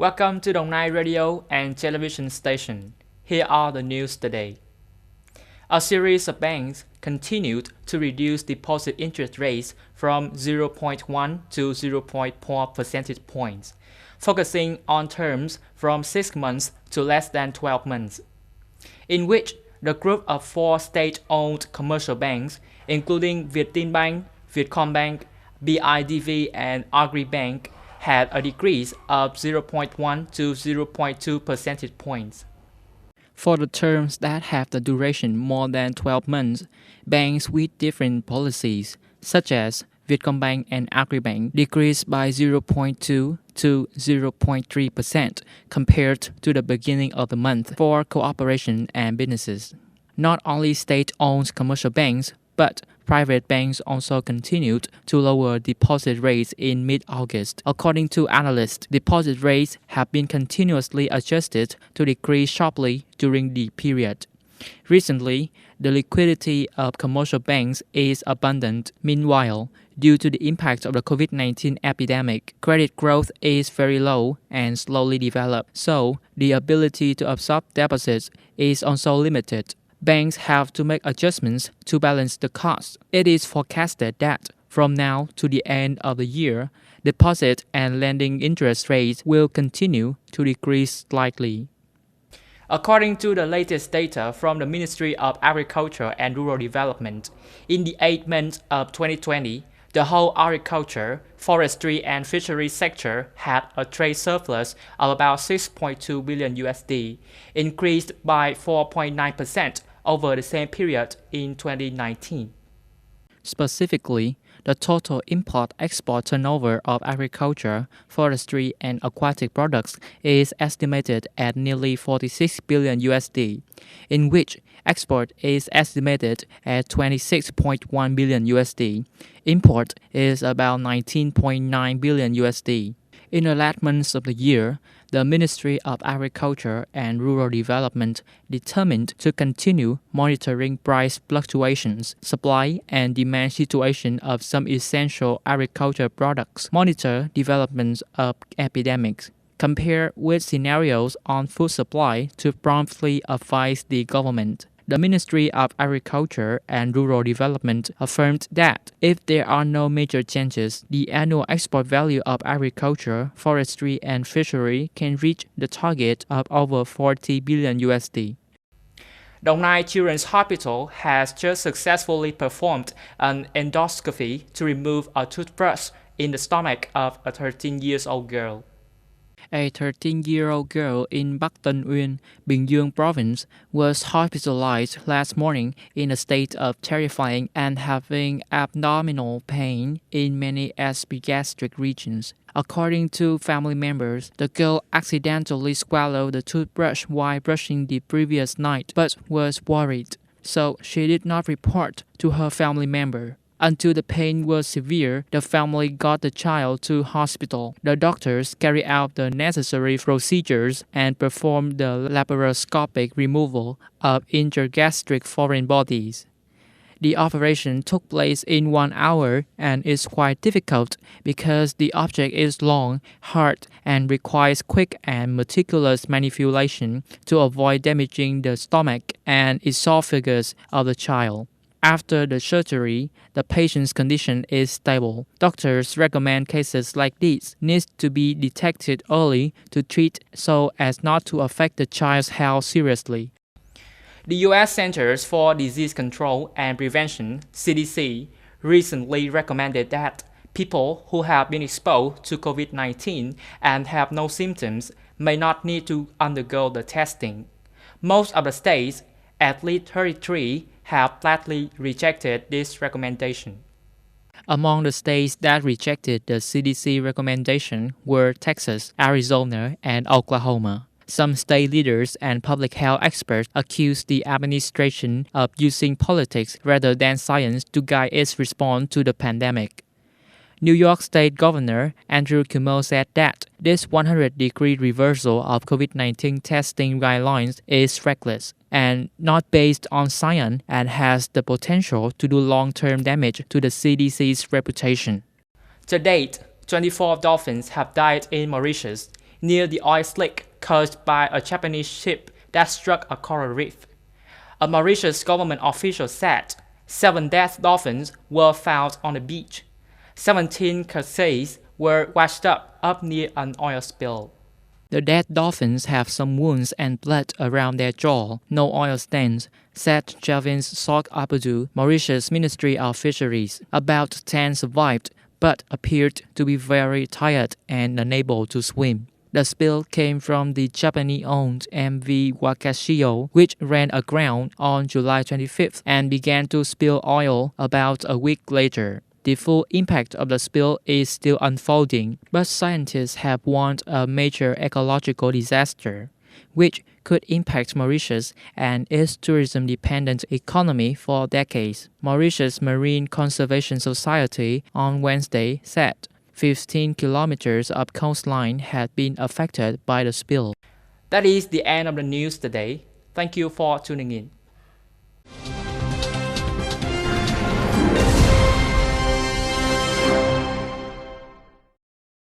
Welcome to Đồng Nai Radio and Television Station. Here are the news today. A series of banks continued to reduce deposit interest rates from 0.1 to 0.4 percentage points, focusing on terms from 6 months to less than 12 months, in which the group of 4 state-owned commercial banks, including Vietinbank, Vietcombank, BIDV, and Agribank, had a decrease of 0.1 to 0.2 percentage points. For the terms that have the duration more than 12 months, banks with different policies, such as Vietcombank and Agribank, decreased by 0.2 to 0.3% compared to the beginning of the month for cooperation and businesses. Not only state-owned commercial banks, but private banks also continued to lower deposit rates in mid-August. According to analysts, deposit rates have been continuously adjusted to decrease sharply during the period. Recently, the liquidity of commercial banks is abundant. Meanwhile, due to the impact of the COVID-19 epidemic, credit growth is very low and slowly developed, so the ability to absorb deposits is also limited. Banks have to make adjustments to balance the cost. It is forecasted that from now to the end of the year, deposit and lending interest rates will continue to decrease slightly. According to the latest data from the Ministry of Agriculture and Rural Development, in the 8 months of 2020, the whole agriculture, forestry, and fisheries sector had a trade surplus of about 6.2 billion USD, increased by 4.9% over the same period in 2019. Specifically, the total import-export turnover of agriculture, forestry, and aquatic products is estimated at nearly 46 billion USD, in which export is estimated at 26.1 billion USD. Import is about 19.9 billion USD. In the last months of the year, the Ministry of Agriculture and Rural Development determined to continue monitoring price fluctuations, supply and demand situation of some essential agriculture products, monitor developments of epidemics, compare with scenarios on food supply to promptly advise the government. The Ministry of Agriculture and Rural Development affirmed that if there are no major changes, the annual export value of agriculture, forestry, and fishery can reach the target of over 40 billion USD. Đồng Nai Children's Hospital has just successfully performed an endoscopy to remove a toothbrush in the stomach of a 13-year-old girl. A 13-year-old girl in Bắc Tân Uyên, Bình Dương province, was hospitalized last morning in a state of terrifying and having abdominal pain in many epigastric regions. According to family members, the girl accidentally swallowed the toothbrush while brushing the previous night, but was worried, so she did not report to her family member. Until the pain was severe, the family got the child to hospital. The doctors carried out the necessary procedures and performed the laparoscopic removal of intergastric foreign bodies. The operation took place in 1 hour and is quite difficult because the object is long, hard, and requires quick and meticulous manipulation to avoid damaging the stomach and esophagus of the child. After the surgery, the patient's condition is stable. Doctors recommend cases like these need to be detected early to treat so as not to affect the child's health seriously. The U.S. Centers for Disease Control and Prevention, CDC, recently recommended that people who have been exposed to COVID-19 and have no symptoms may not need to undergo the testing. Most of the states, at least 33, have flatly rejected this recommendation. Among the states that rejected the CDC recommendation were Texas, Arizona, and Oklahoma. Some state leaders and public health experts accused the administration of using politics rather than science to guide its response to the pandemic. New York State Governor Andrew Cuomo said that this 100-degree reversal of COVID-19 testing guidelines is reckless and not based on science and has the potential to do long-term damage to the CDC's reputation. To date, 24 dolphins have died in Mauritius, near the oil slick caused by a Japanese ship that struck a coral reef. A Mauritius government official said 7 dead dolphins were found on the beach. 17 cases were washed up near an oil spill. The dead dolphins have some wounds and blood around their jaw, no oil stains, said Javins Sok Abdu, Mauritius Ministry of Fisheries. About 10 survived, but appeared to be very tired and unable to swim. The spill came from the Japanese-owned MV Wakashio, which ran aground on July 25th and began to spill oil about a week later. The full impact of the spill is still unfolding, but scientists have warned a major ecological disaster, which could impact Mauritius and its tourism-dependent economy for decades. Mauritius Marine Conservation Society on Wednesday said 15 kilometers of coastline had been affected by the spill. That is the end of the news today. Thank you for tuning in.